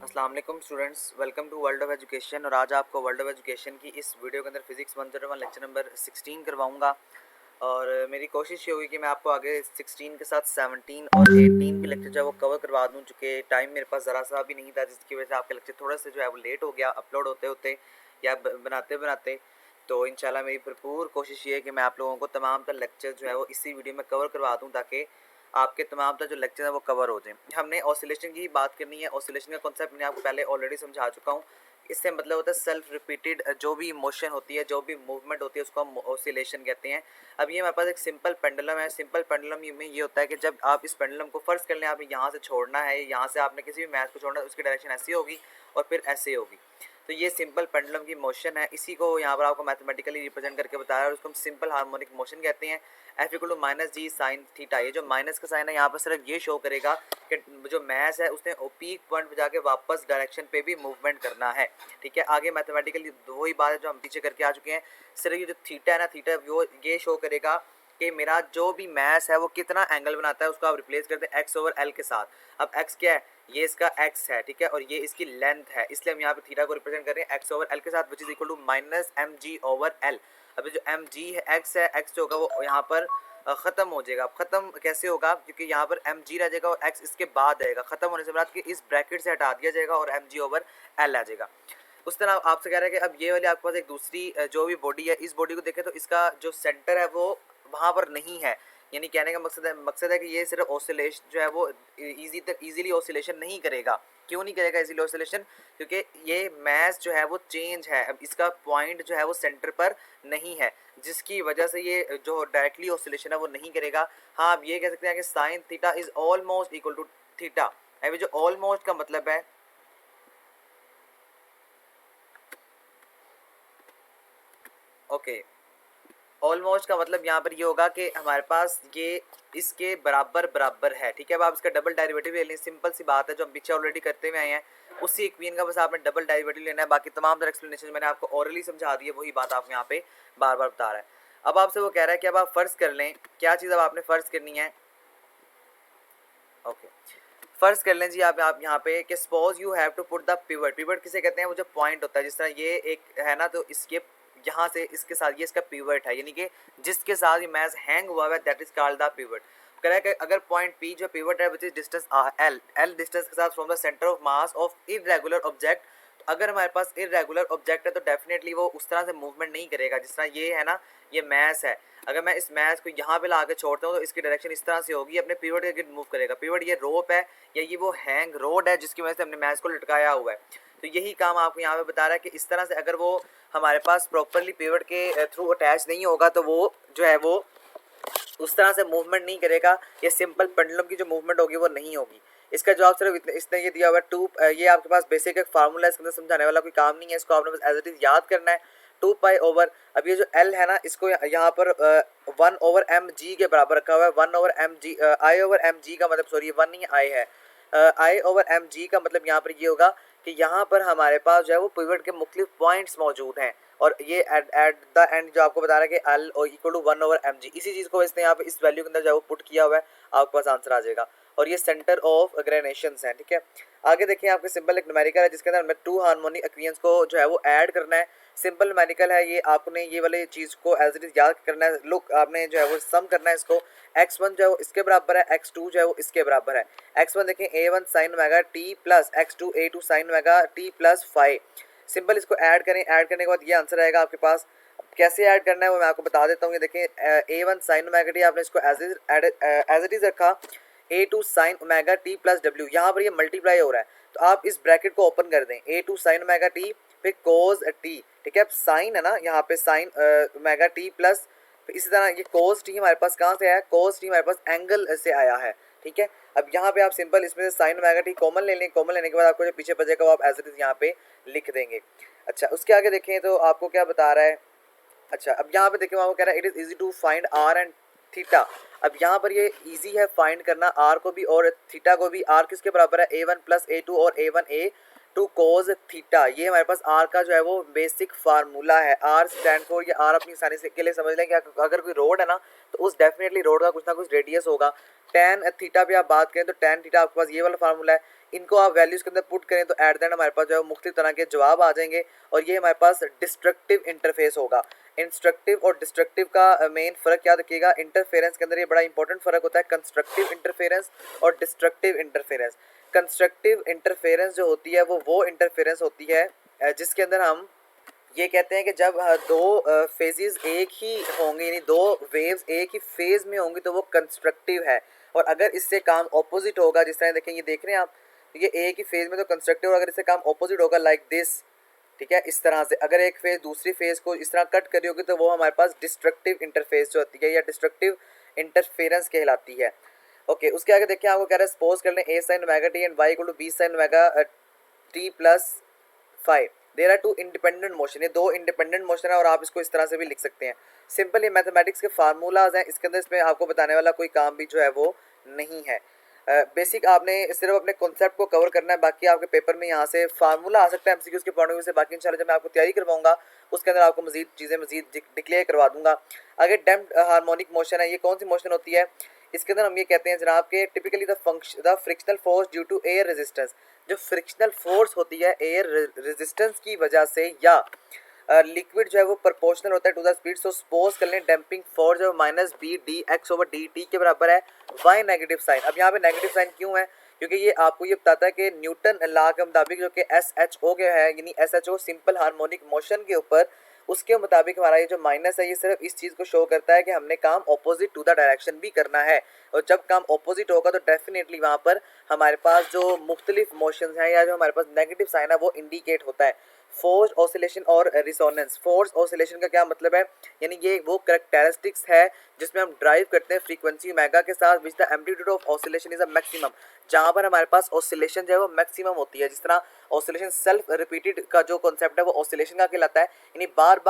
अस्सलाम वालेकुम students, welcome to world of education. और आज आपको वर्ल्ड ऑफ एजुकेशन की इस वीडियो के अंदर फिजिक्स 101 लेक्चर नंबर 16 करवाऊंगा। और मेरी कोशिश ये होगी कि मैं आपको आगे 16 के साथ 17 और 18 के लेक्चर जो है वो कवर करवा दूं। चूँकि टाइम मेरे पास ज़रा सा भी नहीं था, जिसकी वजह से आपके लेक्चर थोड़ा सा जो है वो लेट हो गया अपलोड होते होते या बनाते बनाते। तो इंशाल्लाह मेरी भरपूर कोशिश ये है कि मैं आप लोगों को तमाम तर लेक्चर जो है वो इसी वीडियो में कवर करवा दूँ, ताकि आपके तमाम जो लेक्चर है वो कवर हो जाए। हमने ऑसिलेशन की बात करनी है। ऑसिलेशन का कॉन्सेप्ट मैंने आपको पहले ऑलरेडी समझा चुका हूँ। इससे मतलब होता है सेल्फ रिपीटेड जो भी मोशन होती है, जो भी मूवमेंट होती है, उसको हम ऑसिलेशन कहते हैं। अब ये हमारे पास एक सिंपल पेंडुलम है। सिंपल पेंडुलम में ये होता है कि जब आप इस पेंडुलम को फर्स्ट कर लें, आप यहाँ से छोड़ना है, यहाँ से आपने किसी भी मैच को छोड़ना है, उसकी डायरेक्शन ऐसी होगी और फिर ऐसे होगी। तो ये सिंपल पेंडुलम की मोशन है। इसी को यहाँ पर आपको मैथमेटिकली रिप्रेजेंट करके बताया और उसको हम सिंपल हार्मोनिक मोशन कहते हैं। F equal to minus G sine theta. ये जो माइनस का साइन है यहाँ पर सिर्फ ये शो करेगा कि जो मैस है उसने पीक पॉइंट पे जाके वापस डायरेक्शन पे भी मूवमेंट करना है। ठीक है, आगे मैथमेटिकली वही बात है जो हम पीछे करके आ चुके हैं। सिर्फ ये जो थीटा है ना, थीटा वो ये शो करेगा कि मेरा जो भी मैस है वो कितना एंगल बनाता है। उसको आप रिप्लेस करते हैं एक्स ओवर एल के साथ। अब एक्स क्या है, ये इसका एक्स है, ठीक है, और ये इसकी लेंथ है, इसलिए हम यहाँ पे थीटा को रिप्रेजेंट कर रहे हैं एक्स ओवर एल के साथ, which is equal to minus M G over L. अभी जो एम जी है, एक्स जो होगा वो यहाँ पर ख़त्म हो जाएगा। अब ख़त्म कैसे होगा, क्योंकि यहाँ पर एम जी रह जाएगा और एक्स इसके बाद आएगा। ख़त्म होने से बाद कि इस ब्रैकेट से हटा दिया जाएगा और एम जी ओवर एल आ जाएगा। उस तरह आपसे कह रहा है कि अब ये वाली आपके पास एक दूसरी जो भी बॉडी है, इस बॉडी को देखें तो इसका जो सेंटर है वो वहाँ पर नहीं है। यानी कहने का मकसद है कि ये सिर्फ ऑसिलेशन जो है वो इजीली ऑसिलेशन नहीं करेगा। क्यों नहीं करेगा इजीली ऑसिलेशन? क्योंकि ये मैस जो है वो चेंज है। अब इसका पॉइंट जो है वो सेंटर पर नहीं है, जिसकी वजह से ये जो डायरेक्टली ऑसिलेशन है वो नहीं करेगा। हाँ, आप ये कह सकते हैं कि sine theta is almost equal to theta. अभी जो ऑलमोस्ट का मतलब है, ओके, ऑलमोस्ट का मतलब यहाँ पर ये होगा कि हमारे पास ये इसके बराबर बराबर है। ठीक है, अब आप इसका डबल डेरिवेटिव ले लें। सिंपल सी बात है, जो हम पीछे ऑलरेडी करते हुए आए हैं, उसी इक्वेशन का बस आपने डबल डेरिवेटिव लेना है। बाकी तमाम तरह एक्सप्लेनेशन मैंने आपको ऑरली समझा दी है, वही बात आपको यहाँ पे बार बार बता रहा है। अब आपसे वो कह रहा है कि अब आप फर्ज कर लें, क्या चीज़ अब आपने फर्ज करनी है, ओके, फर्ज कर लें जी आप यहाँ पे कि suppose you have to put the pivot. Pivot किसे कहते हैं, वो जो पॉइंट होता है, जिस तरह ये एक है ना, तो इसके यहाँ से इसके साथ ये इसका पिवट है, यानी कि जिसके साथ ये मैच हैंग हुआ है, that is called the pivot. कह रहा है कि अगर पॉइंट पी जो पिवट है which is distance L, L distance के साथ from the centre of mass of irregular object. अगर हमारे पास इरेगुलर ऑब्जेक्ट है तो डेफिनेटली वो उस तरह से मूवमेंट नहीं करेगा जिस तरह ये है ना, ये मैस है। अगर मैं इस मैस को यहाँ पे ला के छोड़ता हूँ तो इसकी डायरेक्शन इस तरह से होगी, अपने पिवट के गिर्द मूव करेगा। पिवट ये रोप है या ये वो हैंग रोड है जिसकी वजह से हमने मैस को लटकाया हुआ है। तो यही काम आपको यहाँ पे बता रहा है कि इस तरह से अगर वो हमारे पास प्रॉपरली पिवट के थ्रू अटैच नहीं होगा तो वो जो है वो उस तरह से मूवमेंट नहीं करेगा। ये सिंपल पेंडुलम की जो मूवमेंट होगी वो नहीं होगी। इसका जवाब सिर्फ इसने ये दिया हुआ है टू। ये आपके पास बेसिक एक फार्मूला है, इसके अंदर समझाने वाला कोई काम नहीं है, इसको आपने बस एज इट इज याद करना है। 2 पाई ओवर, अब ये जो एल है ना, इसको यहाँ पर 1/mg के बराबर रखा हुआ है। 1/mg, आई ओवर एम जी का मतलब, सॉरी 1 नहीं आई है, आई ओवर एम जी का मतलब यहाँ पर ये होगा कि यहाँ पर हमारे पास जो है वो पिवट के मुख्तलिफ पॉइंट्स मौजूद हैं। और ये एट द एंड जो आपको बता रहा है कि एल इक्वल टू 1/mg, इसी चीज़ को इसने यहाँ पे इस वैल्यू के अंदर जो है वो पुट किया हुआ है, आपके पास आंसर आ जाएगा। और ये सेंटर ऑफ ग्रेनेशंस है। ठीक है, आगे देखिए आपके सिंपल एक न्यूमेरिकल है जिसके अंदर हमें 2 हार्मोनिक इक्वेशंस को जो है वो ऐड करना है। सिंपल न्यूमेरिकल है ये, आपने ये वाले चीज़ को एज इट इज याद करना है। लुक, आपने जो है वो सम करना है इसको। x1 जो है वो इसके बराबर है, x2 जो है वो इसके बराबर है। x1 देखें a1 sine omega T plus x2 a2 sine omega T plus 5। Simple इसको ऐड करें, ऐड करने के बाद ये आंसर आएगा आपके पास। कैसे ऐड करना है वो मैं आपको बता देता हूँ। ये देखें a1 साइन ओमेगा टी, आपने इसको एज इट इज रखा। a2 sine omega T plus w, यहाँ पर ये मल्टीप्लाई हो रहा है तो आप इस ब्रैकेट को ओपन कर दें। a2 साइन ओमेगा टी फिर कोस टी, ठीक है, अब साइन है ना यहाँ पे साइन ओमेगा टी प्लस, इसी तरह ये कोस टी हमारे पास कहाँ से आया, कोस टी हमारे पास एंगल से आया है। ठीक है, अब यहाँ पे आप सिंपल इसमें से साइन ओमेगा टी कॉमन ले लें। कॉमन लेने के बाद आपको जो पीछे बचेगा वो आप एज इट इज यहाँ पे लिख देंगे। अच्छा, उसके आगे देखें तो आपको क्या बता रहा है। अच्छा, अब यहाँ पे देखिए वहाँ कह रहा है it is easy to find R and theta. अब यहाँ पर ये इजी है फाइंड करना आर को भी और थीटा को भी। आर किसके बराबर है, a1 प्लस a2 और a1 a2 कोज थीटा। ये हमारे पास आर का जो है वो बेसिक फार्मूला है। आर स्टैंड फॉर, ये आर अपनी आसानी से के लिए समझ लें कि अगर कोई रोड है ना तो उस डेफिनेटली रोड का कुछ ना कुछ रेडियस होगा। टेन थीटा भी आप बात करें तो टेन थीटा आपके पास ये वाला फार्मूला है। इनको आप वैल्यूज़ के अंदर पुट करें तो एट द एंड हमारे पास जो है मुख्तलिफ तरह के जवाब आ जाएंगे और ये हमारे पास डिस्ट्रक्टिव इंटरफेस होगा। इंस्ट्रक्टिव और डिस्ट्रक्टिव का मेन फ़र्क याद रखिएगा। इंटरफेरेंस के अंदर ये बड़ा इंपॉर्टेंट फ़र्क होता है, कंस्ट्रक्टिव इंटरफेरेंस और डिस्ट्रक्टिव इंटरफेरेंस। कंस्ट्रक्टिव इंटरफेरेंस जो होती है वो इंटरफेरेंस होती है जिसके अंदर हम ये कहते हैं कि जब दो फेजेस एक ही होंगे, यानी दो वेव्स एक ही फेज में होंगी तो वो कंस्ट्रक्टिव है। और अगर इससे काम ऑपोजिट होगा, जिस तरह देखें, ये देख रहे हैं आप, ये एक ही फेज में तो कंस्ट्रक्टिव, अगर इससे काम ऑपोजिट होगा लाइक दिस, ठीक है, इस तरह से अगर एक फेज दूसरी फेज को इस तरह कट करी होगी तो वो हमारे पास डिस्ट्रक्टिव इंटरफेस जो होती है या डिस्ट्रक्टिव इंटरफेरेंस कहलाती है। ओके, उसके आगे देखिए आपको कह रहा है सपोज कर लें a sin omega t and y equal to b sin omega t plus 5। There are two independent motion, ये दो इंडिपेंडेंट मोशन है और आप इसको इस तरह से भी लिख सकते हैं। सिंपल ये मैथमेटिक्स के फार्मूलाज हैं, इसके अंदर इसमें आपको बताने वाला कोई काम भी जो है वो नहीं है। बेसिक आपने सिर्फ अपने कॉन्सेप्ट को कवर करना है, बाकी आपके पेपर में यहाँ से फार्मूला आ सकता है एमसीक्यूज के पॉइंट ऑफ व्यू से। बाकी इंशाल्लाह जब मैं आपको तैयारी करवाऊंगा उसके अंदर आपको मजीद चीज़ें मजीद डिक्लेयर करवा दूंगा। अगर डैम्प्ड हार्मोनिक मोशन है, ये कौन सी मोशन होती है? इसके अंदर हम ये कहते हैं जनाब के typically the frictional force due to air resistance. जो फ्रिक्शनल फोर्स होती है एयर रेजिस्टेंस की वजह से, या लिक्विड जो है वो प्रोपोर्शनल होता है to the speed. So suppose कर लें डैम्पिंग फोर्स जो minus B D X over D T के बराबर है वाई नेगेटिव साइन। अब यहाँ पे नेगेटिव साइन क्यों है? क्योंकि ये आपको ये बताता है कि न्यूटन लॉ के मुताबिक जो कि एस एच ओ के है, यानी S H O simple harmonic motion के ऊपर, उसके मुताबिक हमारा ये जो माइनस है ये सिर्फ इस चीज़ को शो करता है कि हमने काम ऑपोजिट टू द डायरेक्शन भी करना है। और जब काम ऑपोजिट होगा तो डेफिनेटली वहाँ पर हमारे पास जो मुख्तलिफ मोशंस हैं या जो हमारे पास नेगेटिव साइन है वो इंडिकेट होता है। फोर्स ऑसिलेशन और रिजोनेंस। फोर्स ऑसिलेशन का क्या मतलब है? यानी ये वो कैरेक्टरिस्टिक्स है जिसमें हम ड्राइव करते हैं फ्रीक्वेंसी ओमेगा के साथ which the amplitude of oscillation is a maximum, जहाँ पर हमारे पास ऑसिलेशन जो है वो मैक्सिमम होती है। जिस तरह ऑसिलेशन सेल्फ रिपीटेड का जो कॉन्सेप्ट है वो ऑसिलेशन का कहलाता है, यानी बार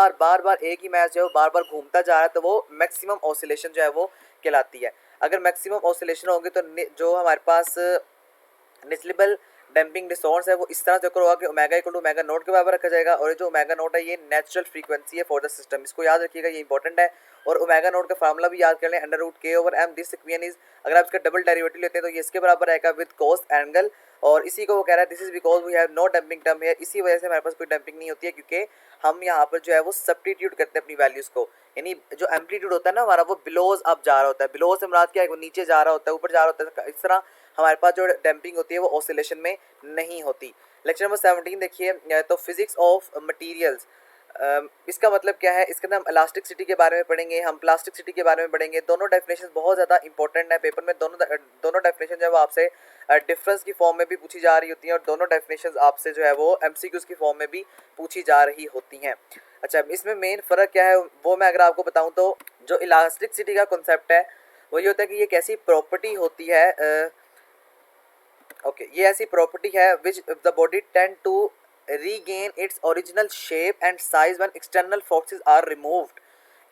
बार एक ही मैच जो है बार बार घूमता जा रहा है तो वो मैक्सिमम ऑसिलेशन जो है वो कहलाती है। अगर मैक्सिमम ऑसिलेशन होगी तो जो हमारे पास नेग्लिजिबल डैम्पिंग रिस्पॉन्स है वो इस तरह से होगा कि omega equal to omega naught के बराबर रखा जाएगा। और जो ओमेगा नोट है ये नेचुरल फ्रीक्वेंसी है फॉर द सिस्टम, इसको याद रखिएगा, ये इंपॉर्टेंट है। और ओमेगा नोट का फार्मूला भी याद कर लें, under root K over M. This equation is, अगर आप इसका डबल डेरिवेटिव लेते हैं तो ये इसके बराबर आएगा विद कॉस एंगल। और इसी को वो कह रहा है this is because we have no damping term है, इसी वजह से हमारे पास कोई डैम्पिंग नहीं होती है क्योंकि हम यहाँ पर जो है वो सब्स्टिट्यूट करते हैं अपनी वैल्यूज़ को। यानी जो एम्पलीट्यूड होता है ना हमारा वो बिलोज अब जा रहा होता है। बिलोज से मुराद क्या है? वो नीचे जा रहा होता है, ऊपर जा रहा होता है। इस तरह हमारे पास जो डैम्पिंग होती है वो ऑसिलेशन में नहीं होती। लेक्चर नंबर 17 देखिए, तो फिजिक्स ऑफ मटेरियल्स। इसका मतलब क्या है? इसके अंदर हम इलास्टिसिटी के बारे में पढ़ेंगे, हम प्लास्टिसिटी के बारे में पढ़ेंगे। दोनों डेफिनेशन बहुत ज़्यादा इंपॉर्टेंट है पेपर में। दोनों डेफिनेशन जो है वो आपसे डिफरेंस की फॉर्म में भी पूछी जा रही होती हैं और दोनों डेफिनेशन आपसे जो है वो एमसीक्यूज की फॉर्म में भी पूछी जा रही होती हैं। अच्छा, इसमें मेन फ़र्क क्या है वो मैं अगर आपको बताऊँ तो जो इलास्टिसिटी का कॉन्सेप्ट है वो ये होता है कि ये कैसी प्रॉपर्टी होती है। ओके, ये ऐसी प्रॉपर्टी है which the body tend to regain its original shape and size when external forces are removed.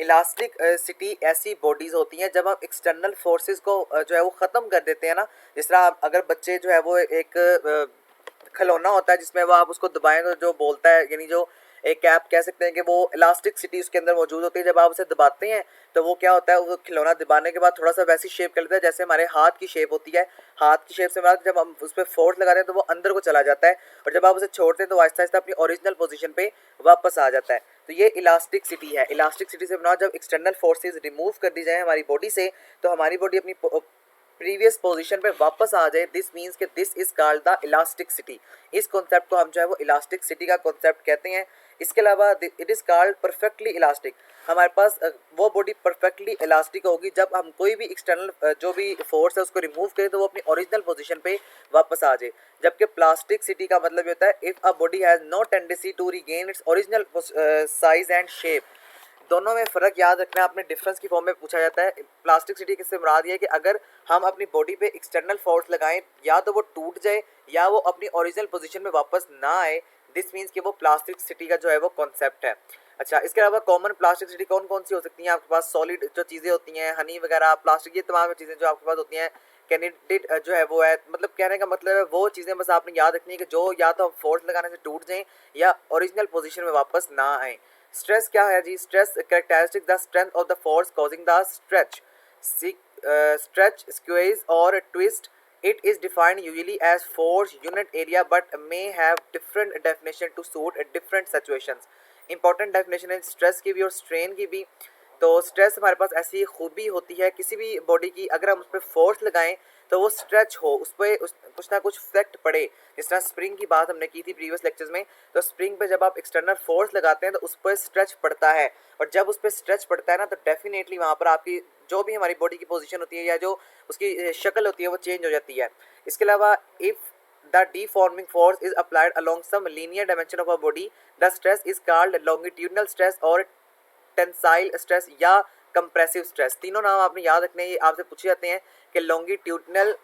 Elasticity ऐसी बॉडीज़ होती हैं जब हम एक्सटर्नल फोर्सेस को जो है वो ख़त्म कर देते हैं ना। जिस तरह अगर बच्चे जो है वो एक खिलौना होता है जिसमें वो आप उसको दबाएं तो जो बोलता है, यानी जो एक कैप कह सकते हैं कि वो इलास्टिक सिटी उसके अंदर मौजूद होती है। जब आप उसे दबाते हैं तो वो क्या होता है, वो खिलौना दबाने के बाद थोड़ा सा वैसी शेप कर लेता है जैसे हमारे हाथ की शेप होती है। हाथ की शेप से मतलब जब हम उस पर फोर्स लगाते हैं तो वो अंदर को चला जाता है और जब आप उसे छोड़ते हैं तो आहिस्ता आहिस्ता अपनी ओरिजिनल पोजीशन पे वापस आ जाता है। तो ये इलास्टिक सिटी है। इलास्टिक सिटी से बना जब एक्सटर्नल फोर्सेज रिमूव कर दी जाए हमारी बॉडी से तो हमारी बॉडी अपनी प्रीवियस पोजीशन पे वापस आ जाए। दिस मीन्स कि this is called the elastic city. इस कॉन्सेप्ट को हम जो है वो इलास्टिक सिटी का कॉन्सेप्ट कहते हैं। इसके अलावा it is called perfectly elastic. हमारे पास वो बॉडी परफेक्टली इलास्टिक होगी जब हम कोई भी एक्सटर्नल जो भी फोर्स है उसको रिमूव करें तो वो अपनी ओरिजिनल पोजीशन पे वापस आ जाए। जबकि प्लास्टिक सिटी का मतलब ये होता है if a body has no tendency to regain its original size and shape. दोनों में फ़र्क याद रखना है, आपने डिफरेंस की फॉर्म में पूछा जाता है। प्लास्टिक सिटी किससे मुराद है कि अगर हम अपनी बॉडी पे एक्सटर्नल फोर्स लगाएं या तो वो टूट जाए या वो अपनी ओरिजिनल पोजीशन में वापस ना आए। दिस मीन्स कि वो प्लास्टिक सिटी का जो है वो कॉन्सेप्ट है। अच्छा, इसके अलावा कॉमन प्लास्टिक सिटी कौन कौन सी हो सकती हैं? आपके पास सॉलिड जो चीज़ें होती हैं, हनी वगैरह, प्लास्टिक, ये तमाम चीज़ें जो आपके पास होती हैं। कैंडिडेट जो है वो है, मतलब कहने का मतलब है वो चीज़ें बस आपने याद रखनी है कि जो या तो फोर्स लगाने से टूट जाएं या ओरिजिनल पोजीशन में वापस ना आए। स्ट्रेस क्या है जी? Stress characteristic the strength of the force causing the stretch, squeeze और twist It is defined usually as force unit area but may have different definition to suit different situations. Important definition है stress की भी और strain की भी. तो stress हमारे पास ऐसी खूबी होती है किसी भी बॉडी की, अगर हम उस पर फोर्स लगाएं तो वो स्ट्रेच हो, उस पर कुछ ना कुछ इफेक्ट पड़े. जिस तरह स्प्रिंग की बात हमने की थी प्रीवियस लेक्चर्स में, तो स्प्रिंग पे जब आप एक्सटर्नल फोर्स लगाते हैं तो उस पर स्ट्रेच पड़ता है, और जब उस पर स्ट्रेच पड़ता है ना तो डेफिनेटली वहाँ पर आपकी जो भी हमारी बॉडी की पोजीशन होती है या जो उसकी शक्ल होती है वो चेंज हो जाती है. इसके अलावा if the deforming force is applied along some linear dimension of a body, the stress is called longitudinal stress or tensile stress या कंप्रेसिव स्ट्रेस. तीनों नाम आपने याद रखने हैं, ये आपसे पूछे जाते हैं कि longitudinal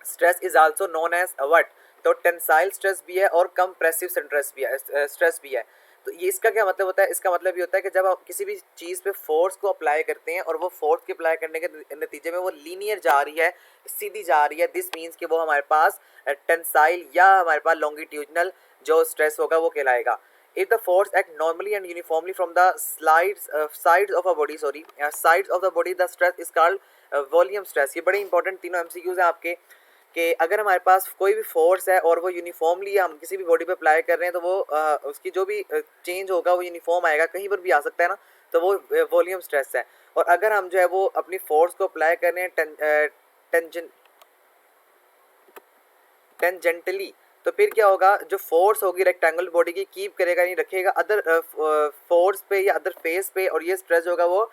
stress is also known as what. तो टेंसाइल स्ट्रेस भी है और कंप्रेसिव स्ट्रेस भी है. तो ये इसका क्या मतलब होता है? इसका मतलब ये होता है कि जब आप किसी भी चीज़ पे फोर्स को अप्लाई करते हैं और वो फोर्स के अप्लाई करने के नतीजे में वो लीनियर जा रही है, सीधी जा रही है, दिस मीन्स कि वो हमारे पास टेंसाइल या हमारे पास लॉन्गिट्यूडनल जो स्ट्रेस होगा वो कहलाएगा. If the force act normally and uniformly from the sides of a body, sides of the body, the stress is called volume stress. ये बड़े इंपॉर्टेंट तीनों MCQs हैं आपके, कि अगर हमारे पास कोई भी फोर्स है और वो यूनिफॉर्मली हम किसी भी बॉडी पे अप्लाई कर रहे हैं तो वो उसकी जो भी चेंज होगा वो यूनिफॉर्म आएगा, कहीं पर भी आ सकता है ना, तो वो वॉल्यूम स्ट्रेस है. और अगर हम जो है वो अपनी फोर्स को अप्लाई कर रहे हैं टेंजेंटली, तो फिर क्या होगा, जो फोर्स होगी रेक्टेंगुलर बॉडी की कीप करेगा, नहीं रखेगा अदर फोर्स पे या अदर फेस पे, और ये स्ट्रेस होगा वो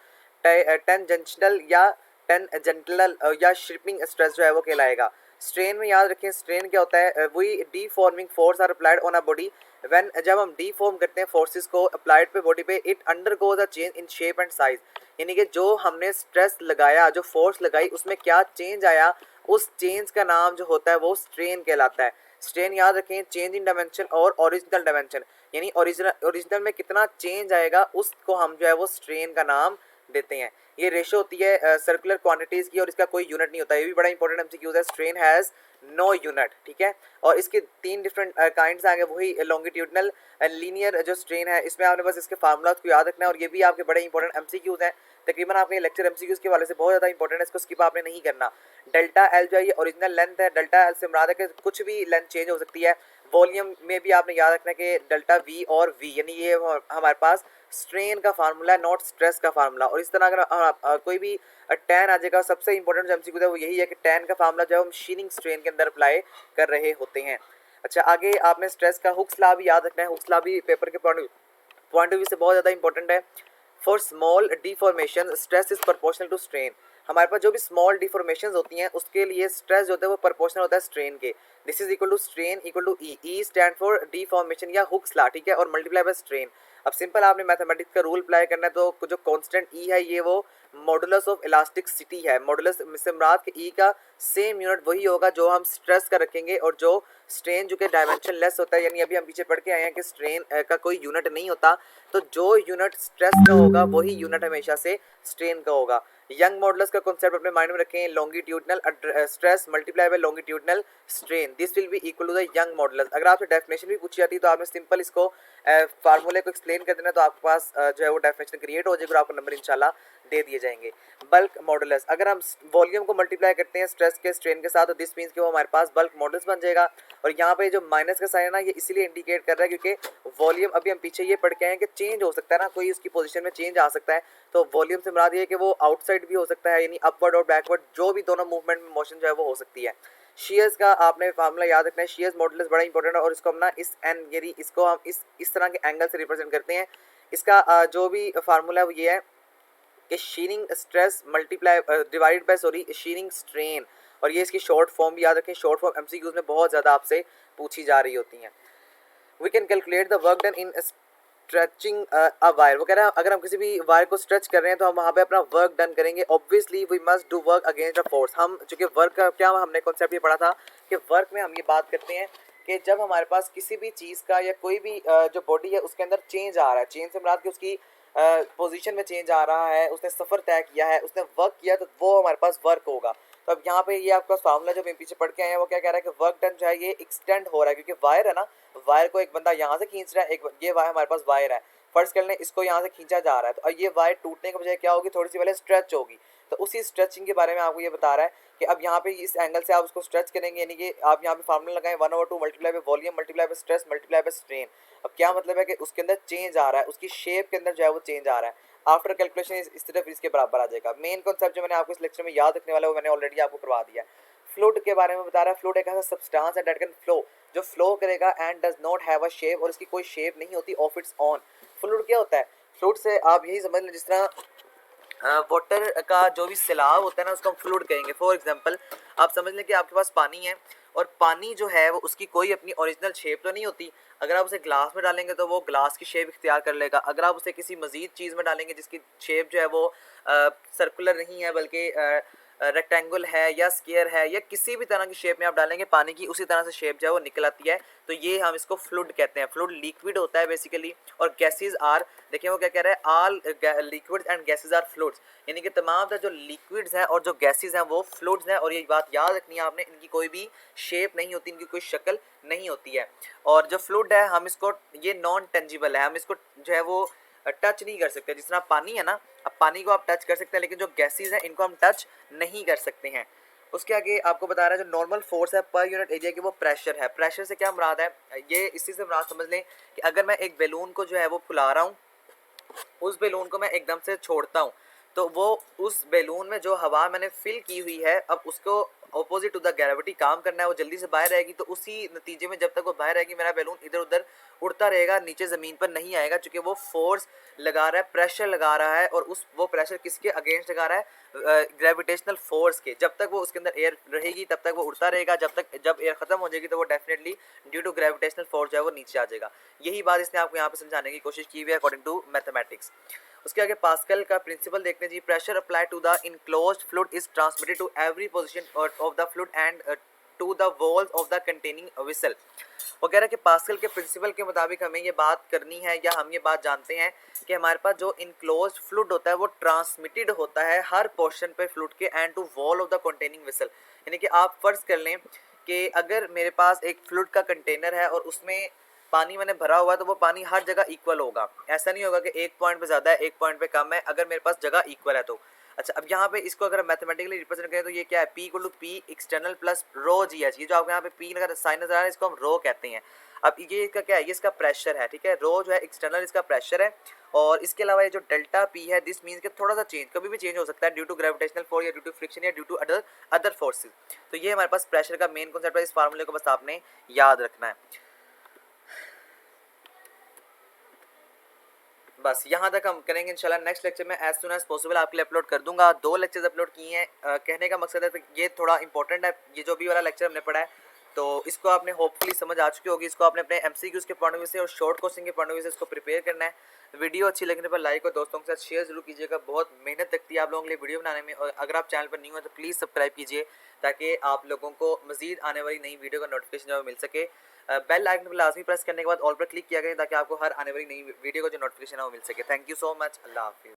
टेंजेंशनल या टेंजेंटल या शिपिंग स्ट्रेस जो है वो कहलाएगा. स्ट्रेन में याद रखें, स्ट्रेन क्या होता है, वही deforming force are applied on a body when, जब हम डीफॉर्म करते हैं फोर्सेस को अप्लाइड पे बॉडी पे, it undergoes a change in shape and size. यानी कि जो हमने स्ट्रेस लगाया, जो फोर्स लगाई, उसमें क्या चेंज आया, उस चेंज का नाम जो होता है वो स्ट्रेन कहलाता है. स्ट्रेन याद रखें, चेंज इन डायमेंशन और ओरिजिनल डायमेंशन, यानी ओरिजिनल में कितना चेंज आएगा उसको हम जो है वो स्ट्रेन का नाम देते हैं. ये रेशो होती है सर्कुलर क्वांटिटीज़ की और इसका कोई यूनिट नहीं होता. ये भी बड़ा इंपॉर्टेंट एमसीक्यूज है. स्ट्रेन हैज़ नो यूनिट, ठीक है. और इसके तीन डिफरेंट काइंड्स आएंगे, वही लॉन्गिट्यूडनल लीनियर जो स्ट्रेन है, इसमें आपने बस इसके फार्मूलाज को याद रखना है, और ये भी आपके बड़े इंपॉर्टेंट एमसीक्यूज हैं. तकरीबन आपके लेक्चर एमसीक्यूज के वाले से बहुत ज़्यादा इंपॉर्टेंट है, इसको स्किप आपने नहीं करना. डेल्टा एल जो है ये ओरिजिनल लेंथ है. डेल्टा एल से मुराद है कि कुछ भी लेंथ चेंज हो सकती है. वॉल्यूम में भी आपने याद रखना है कि डेल्टा वी और वी, यानी ये हमारे पास स्ट्रेन का फार्मूला है, नॉट स्ट्रेस का फार्मूला. और इस तरह अगर कोई भी टैन आ जाएगा, सबसे इंपॉर्टेंट जो एमसीक्यू है वो यही है कि टैन का फार्मूला जो है हम शीनिंग स्ट्रेन के अंदर अप्लाई कर रहे होते हैं. अच्छा, आगे आपने स्ट्रेस का हुक्स लॉ भी याद रखना है. हुक्स लॉ भी पेपर के पॉइंट ऑफ व्यू से बहुत ज़्यादा इंपॉर्टेंट है. For small deformation stress is proportional to strain. हमारे पास जो भी स्मॉल डिफॉर्मेशन होती हैं उसके लिए स्ट्रेस जो होता है वो प्रोपोर्शनल होता है स्ट्रेन के. This is equal to strain equal to E. E stand for deformation या हुक्स लॉ, ठीक है, और मल्टीप्लाई बाय स्ट्रेन. अब सिंपल आपने मैथमेटिक्स का रूल अप्लाई करना है, तो जो कांस्टेंट ई है ये वो मॉडुलस ऑफ इलास्टिसिटी है. मॉडुलस से मुराद के ई का सेम यूनिट वही होगा जो हम स्ट्रेस का रखेंगे, और जो स्ट्रेन जो कि डायमेंशन लेस होता है, यानी अभी हम पीछे पढ़ के आए हैं कि स्ट्रेन का कोई यूनिट नहीं होता, तो जो यूनिट स्ट्रेस का होगा वही यूनिट हमेशा से स्ट्रेन का होगा. यंग मॉडुलस का कॉन्सेप्ट अपने माइंड में रखें, longitudinal stress multiply by longitudinal strain, this will be equal to the Young modulus. अगर आपसे डेफिनेशन भी पूछी जाती है तो आपने सिंपल इसको फार्मूले को एक्सप्लेन कर देना, तो आपके पास जो है वो डेफिनेशन क्रिएट हो जाएगी और आपको नंबर इंशाल्लाह दे दिए जाएंगे. बल्क मॉडुलस, अगर हम वॉल्यूम को मल्टीप्लाई करते हैं स्ट्रेस के स्ट्रेन के साथ, तो दिस मीन्स कि वो हमारे पास बल्क मॉडुलस बन जाएगा. और यहाँ पे जो माइनस का साइन है ना, ये इसीलिए इंडिकेट कर रहा है क्योंकि वॉल्यूम अभी हम पीछे ये पढ़ के आए हैं कि चेंज हो सकता है ना, कोई उसकी पोजीशन में चेंज आ सकता है. तो वॉल्यूम से मुराद ये है कि वो आउटसाइड भी हो सकता है, यानी अपवर्ड और बैकवर्ड जो भी दोनों मूवमेंट में मोशन जो है वो हो सकती है. शेयर्स का आपने फार्मूला याद रखना है. शेयर्स मॉडुलस बड़ा इंपॉर्टेंट है, और इसको हम ना इस एन यानी इसको हम इस तरह के एंगल से रिप्रेजेंट करते हैं. इसका जो भी फार्मूला है वो ये है कि shearing stress multiply divided by shearing strain. और ये इसकी शॉर्ट फॉर्म भी याद रखें. शॉर्ट फॉर्म एमसीक्यूज में बहुत ज़्यादा आपसे पूछी जा रही होती हैं. We can calculate the work done in stretching a wire. वो कह रहा है अगर हम किसी भी वायर को स्ट्रेच कर रहे हैं तो हम वहाँ पे अपना वर्क डन करेंगे. Obviously we must do work against the force. हम चूँकि वर्क का क्या हमने कॉन्सेप्ट ये पढ़ा था कि वर्क में हम ये बात करते हैं कि जब हमारे पास किसी भी चीज़ का या कोई भी जो बॉडी है उसके अंदर चेंज आ रहा है, चेंज से मुराद कि उसकी पोजीशन में चेंज आ रहा है, उसने सफ़र तय किया है, उसने वर्क किया, तो वो हमारे पास वर्क होगा. तो अब यहाँ पे ये आपका फार्मूला जो मैं पीछे पढ़ के आए हैं वो क्या कह रहा है कि वर्क डन जो है ये एक्सटेंड हो रहा है, क्योंकि वायर है ना, वायर को एक बंदा यहाँ से खींच रहा है, एक ये वायर हमारे पास वायर है. फर्स्ट कर लें इसको यहाँ से खींचा जा रहा है, तो और ये वायर टूटने के बजाय क्या होगी, थोड़ी सी पहले स्ट्रेच होगी। तो उसी स्ट्रेचिंग के बारे में आपको ये बता रहा है कि अब यहाँ पे इस एंगल से आप उसको स्ट्रेच करेंगे, यानी कि आप यहाँ पे फार्मूला लगाएं 1/2 multiply by volume multiply by stress multiply by strain. अब क्या मतलब है कि उसके अंदर चेंज आ रहा है, उसकी शेप के अंदर जो है वो चेंज आ रहा है। आफ्टर कैलकुलेशन इस तरफ इसके बराबर आ जाएगा। मेन कॉन्सेप्ट जो मैंने आपको इस लेक्चर में याद रखने वाला है वो मैंने ऑलरेडी आपको करवा दिया है। फ्लूइड के बारे में बता रहा है, फ्लूइड एक ऐसा सब्सटेंस है दैट कैन फ्लो, जो फ्लो करेगा and does not have a shape, और इसकी कोई शेप नहीं होती ऑफ इट्स ऑन। फ्लूइड क्या होता है, फ्लूइड से आप यही समझ लें जिस तरह वाटर का जो भी सैलाब होता है ना उसको हम फ्लूइड कहेंगे। फॉर एग्जांपल आप समझ लें कि आपके पास पानी है और पानी जो है वो उसकी कोई अपनी ओरिजिनल शेप तो नहीं होती। अगर आप उसे ग्लास में डालेंगे तो वो ग्लास की शेप इख्तियार कर लेगा। अगर आप उसे किसी मज़ीद चीज़ में डालेंगे जिसकी शेप जो है वो सर्कुलर नहीं है बल्कि रेक्टेंगल है या स्क्वायर है या किसी भी तरह की शेप में आप डालेंगे पानी की, उसी तरह से शेप जो है वो निकल आती है। तो ये हम इसको फ्लूइड कहते हैं। फ्लूइड लिक्विड होता है बेसिकली, और गैसेज आर, देखिए वो क्या कह रहा है, all liquids and gases are fluids, यानी कि तमाम जो लिक्विड्स हैं और जो गैसेज हैं वो फ्लूइड्स हैं। और ये बात याद रखनी है आपने, इनकी कोई भी शेप नहीं होती, इनकी कोई शक्ल नहीं होती है। और जो फ्लूइड है हम इसको, ये नॉन टेंजिबल है, हम इसको जो है वो टच नहीं कर सकते। जिस तरह पानी है ना, अब पानी को आप टच कर सकते हैं लेकिन जो गैसेज हैं इनको हम टच नहीं कर सकते हैं। उसके आगे आपको बता रहा है जो नॉर्मल फोर्स है पर यूनिट एरिया की वो प्रेशर है। प्रेशर से क्या मुराद है, ये इसी से मुराद समझ लें कि अगर मैं एक बैलून को जो है वो फुला रहा हूँ, उस बैलून को मैं एकदम से छोड़ता हूँ तो वो उस बैलून में जो हवा मैंने फिल की हुई है अब उसको ऑपोजिट टू द ग्रेविटी काम करना है, वो जल्दी से बाहर आएगी। तो उसी नतीजे में जब तक वो बाहर आएगी मेरा बैलून इधर उधर उड़ता रहेगा, नीचे ज़मीन पर नहीं आएगा, क्योंकि वो फोर्स लगा रहा है, प्रेशर लगा रहा है। और वो प्रेशर किसके अगेंस्ट लगा रहा है, ग्रेविटेशनल फोर्स के। जब तक वो उसके अंदर एयर रहेगी तब तक वो उड़ता रहेगा, जब एयर ख़त्म हो जाएगी तो वो definitely due to gravitational force जो है वो नीचे आ जाएगा। यही बात इसने आपको यहाँ पे समझाने की कोशिश की हुई है अकॉर्डिंग टू मैथमेटिक्स। उसके आगे पास्कल का प्रिंसिपल देखते हैं जी। Pressure apply to the enclosed fluid is transmitted to every position of the fluid and to the walls of the containing vessel. वो कह रहा है कि पास्कल के प्रिंसिपल के मुताबिक हमें ये बात करनी है या हम ये बात जानते हैं कि हमारे पास जो इनक्लोज्ड फ्लूइड होता है वो ट्रांसमिटेड होता है हर पोर्शन पे फ्लूइड के and to wall of the containing vessel. यानी कि आप फर्ज कर लें कि अगर मेरे पास एक फ्लूइड का कंटेनर है और उसमें पानी मैंने भरा हुआ है तो वो पानी हर जगह इक्वल होगा। ऐसा नहीं होगा कि एक पॉइंट पे ज़्यादा है एक पॉइंट पे कम है, अगर मेरे पास जगह इक्वल है तो। अच्छा, अब यहाँ पे इसको अगर मैथमेटिकली रिप्रेजेंट करें तो ये क्या है, P = P एक्सटर्नल प्लस रो जी एच। ये जो आपको यहाँ पे P लगा साइन नजर आ रहा है इसको हम रो कहते हैं। अब ये इसका क्या है, ये इसका प्रेशर है, ठीक है। रो जो है एक्सटर्नल इसका प्रेशर है, और इसके अलावा ये जो डेल्टा P है दिस मीन्स कि थोड़ा सा चेंज कभी भी चेंज हो सकता है ड्यू टू ग्रेविटेशनल फोर्स या ड्यू टू फ्रिक्शन या ड्यू टू अदर फोर्सेज। तो ये हमारे पास प्रेशर का मेन कॉन्सेप्ट है, इस फार्मूले को बस आपने याद रखना है। बस यहाँ तक हम करेंगे इंशाल्लाह। नेक्स्ट लेक्चर में एज सुन एज पॉसिबल आपके लिए अपलोड कर दूंगा। 2 लेक्चर्स अपलोड किए हैं। कहने का मकसद है तो ये थोड़ा इंपॉर्टेंट है, ये जो भी वाला लेक्चर हमने पढ़ा है तो इसको आपने होपफुली समझ आ चुकी होगी। इसको आपने अपने MCQs के पॉइंट ऑफ व्यू से और शॉर्ट क्वेश्चन के पॉइंट ऑफ व्यू से इसको प्रिपेयर करना है। वीडियो अच्छी लगने पर लाइक और दोस्तों के साथ शेयर जरूर कीजिएगा। बहुत मेहनत लगती है आप लोगों के लिए वीडियो बनाने में, और अगर आप चैनल पर न्यू है तो प्लीज़ सब्सक्राइब कीजिए ताकि आप लोगों को मजीद आने वाली नई वीडियो का नोटिफिकेशन जो मिल सके। बेल आइकन पर लाजमी प्रेस करने के बाद ऑल पर क्लिक किया करें ताकि आपको हर आने वाली नई वीडियो का जो नोटिफिकेशन है वो मिल सके। Thank you so much. अल्लाह हाफिज़।